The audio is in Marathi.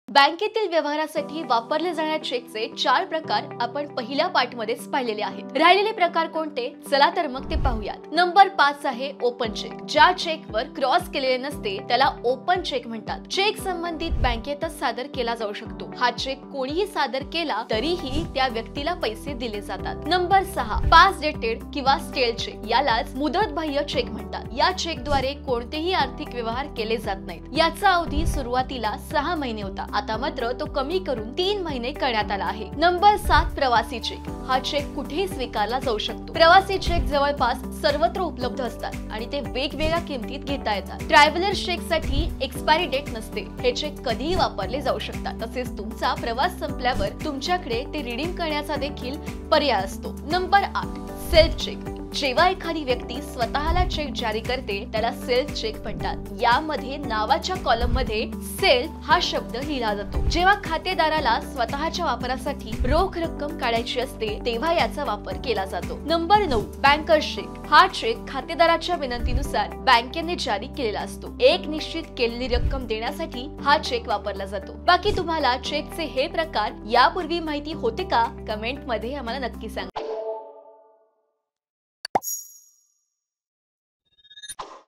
बँकेतील व्यवहारासाठी वापरले जाणाऱ्या चेकचे 4 प्रकार आपण पहिल्या पार्टमध्येच पाहिलेले आहेत। राहिलेले प्रकार कोणते? चला तर मग ते पाहूयात। नंबर 5 आहे ओपन चेक। ज्या चेकवर क्रॉस केलेले नसते त्याला ओपन चेक म्हणतात। चेक संबंधित बँकेतच सादर केला जाऊ शकतो। हा चेक कोणीही सादर केला तरीही त्या व्यक्तीला पैसे दिले जातात। नंबर 6 पास डेटेड किंवा स्टेल चेक, यालाच मुदतबाह्य चेक म्हणतात। या चेकद्वारे कोणतेही आर्थिक व्यवहार केले जात नाहीत। याचा अवधी सुरुवातीला 6 महिने होता, आता मात्र तो कमी करून 3 महिने करण्यात आला आहे। नंबर 7 प्रवासी चेक। हा चेक कुठेही स्वीकारला जाऊ शकतो। प्रवासी चेक जवळपास सर्वत्र उपलब्ध असतात आणि ते वेगवेगळ्या किमतीत घेता येतात। ट्रॅव्हलर चेक साठी एक्सपायरी डेट नसते। हे चेक कधीही वापरले जाऊ शकतात। तसेच तुमचा प्रवास संपल्यावर तुमच्याकडे ते रिडीम करण्याचा देखील पर्याय असतो। Number 8 self cheque. जेव्हा एखादी व्यक्ती स्वतःला चेक जारी करते त्याला सेल्फ चेक म्हणतात। यामध्ये नावाच्या कॉलम मध्ये सेल्फ हा शब्द लिहिला जातो। जेव्हा खातेदाराला स्वतःच्या वापरासाठी रोख रक्कम काढायची असते तेव्हा याचा वापर केला जातो। Number 9 bankers cheque. हा चेक खातेदाराच्या विनंतीनुसार बँकेने जारी केलेला असतो। एक निश्चित केलेली रक्कम देण्यासाठी हा चेक वापरला जातो। बाकी तुम्हाला चेकचे हे प्रकार यापूर्वी माहिती होते का? कमेंट मध्ये आम्हाला नक्की सांगा।